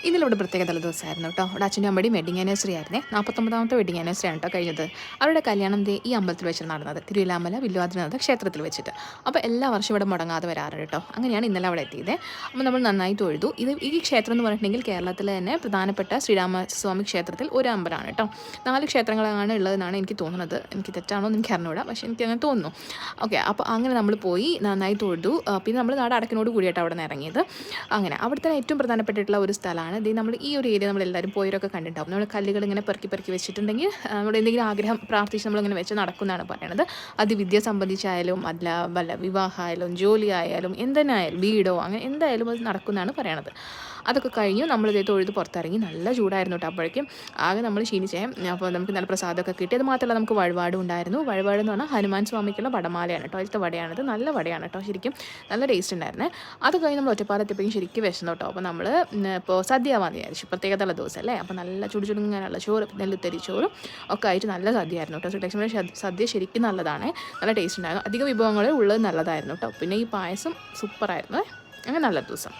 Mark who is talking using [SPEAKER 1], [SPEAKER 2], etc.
[SPEAKER 1] ഇതിലിവിടെ പ്രത്യേകത ദിവസമായിരുന്നു കേട്ടോ. അവിടെ അച്ഛൻ്റെ അമ്മയുടെയും വെഡിങ് ആനിവേഴ്സറി ആയിരുന്നേ. 49ാമത്തെ വെഡിങ് ആനിവേഴ്സറി ആണ് കേട്ടോ കഴിഞ്ഞത്. അവരുടെ കല്യാണം ഈ അമ്പലത്തിൽ വെച്ചിട്ട് നടന്നത്, തിരുവിലാമല വില്ലുവാദ്രിനാഥ ക്ഷേത്രത്തിൽ വെച്ചിട്ട്. അപ്പോൾ എല്ലാ വർഷവും ഇവിടെ മുടങ്ങാതെ വരാറുണ്ട് കേട്ടോ. അങ്ങനെയാണ് ഇന്നലെ അവിടെ എത്തിയത്. അപ്പോൾ നമ്മൾ നന്നായി തൊഴുതു. ഈ ക്ഷേത്രം എന്ന് പറഞ്ഞിട്ടുണ്ടെങ്കിൽ കേരളത്തിലെ തന്നെ പ്രധാനപ്പെട്ട ശ്രീരാമസ്വാമി ക്ഷേത്രത്തിൽ ഒരു അമ്പലമാണ് കേട്ടോ. 4 ക്ഷേത്രങ്ങളാണ് ഉള്ളതെന്നാണ് എനിക്ക് തോന്നുന്നത്. എനിക്ക് തെറ്റാണോ എന്ന് എനിക്ക് അറിഞ്ഞൂടാ, പക്ഷേ എനിക്ക് അങ്ങനെ തോന്നുന്നു. ഓക്കെ, അപ്പോൾ അങ്ങനെ നമ്മൾ പോയി നന്നായി തൊഴുതു. പിന്നെ നമ്മൾ നാട് അടക്കിനോട് കൂടിയിട്ട് അവിടെ നിന്ന് ഇറങ്ങിയത്. അങ്ങനെ അവിടുത്തെ ഏറ്റവും പ്രധാനപ്പെട്ടിട്ടുള്ള ഒരു സ്ഥലമാണ് ഇത്. നമ്മൾ ഈ ഒരു ഏരിയ നമ്മളെല്ലാവരും പോയവരൊക്കെ കണ്ടിട്ടുണ്ടാവും. നമ്മൾ കല്ലുകൾ ഇങ്ങനെ പെറുക്കി വെച്ചിട്ടുണ്ടെങ്കിൽ നമ്മൾ എന്തെങ്കിലും ആഗ്രഹം പ്രാർത്ഥിച്ച് നമ്മളിങ്ങനെ വെച്ച് നടക്കുന്നതാണ് പറയണത്. അത് വിദ്യ സംബന്ധിച്ചായാലും അല്ല വല്ല വിവാഹമായാലും ജോലി ആയാലും എന്തിനായാലും വീടോ അങ്ങനെ എന്തായാലും അത് നടക്കുന്നതാണ് പറയണത്. അതൊക്കെ കഴിഞ്ഞു നമ്മളിതേ തൊഴുത് പുറത്തിറങ്ങി. നല്ല ചൂടായിരുന്നു കേട്ടോ അപ്പോഴേക്കും. ആകെ നമ്മൾ ക്ഷീണിച്ചേ. അപ്പോൾ നമുക്ക് നല്ല പ്രസാദമൊക്കെ കിട്ടി. അത് മാത്രമല്ല നമുക്ക് വഴിപാടും ഉണ്ടായിരുന്നു. വഴിപാട് എന്ന് പറഞ്ഞാൽ ഹനുമാൻ സ്വാമിക്കുള്ള വടമാലയാണ് കേട്ടോ. അതിലത്തെ വടയാണിത്. നല്ല വടയാണ് കേട്ടോ, ശരിക്കും നല്ല ടേസ്റ്റ് ഉണ്ടായിരുന്നേ. അത് കഴിഞ്ഞ് നമ്മൾ ഒറ്റപ്പാലത്തെപ്പോഴും ശരിക്കും വിശന്നു കേട്ടോ. അപ്പോൾ നമ്മൾ ഇപ്പോൾ സദ്യ ആവാൻ വിചാരിച്ചു, പ്രത്യേകതയുള്ള ദിവസം അല്ലേ. അപ്പോൾ നല്ല ചുടുചുടുങ്ങനെയുള്ള ചോറ്, നെല്ലുത്തരി ചോറും ഒക്കെ ആയിട്ട് നല്ല സദ്യയായിരുന്നു കേട്ടോ. ശ്രീലക്ഷ്മിയുടെ സദ്യ ശരിക്കും നല്ലതാണ്, നല്ല ടേസ്റ്റ് ഉണ്ടായിരുന്നു. അധികം വിഭവങ്ങൾ ഉള്ളത് നല്ലതായിരുന്നു കേട്ടോ. പിന്നെ ഈ പായസം സൂപ്പറായിരുന്നു. അങ്ങനെ നല്ല ദിവസം.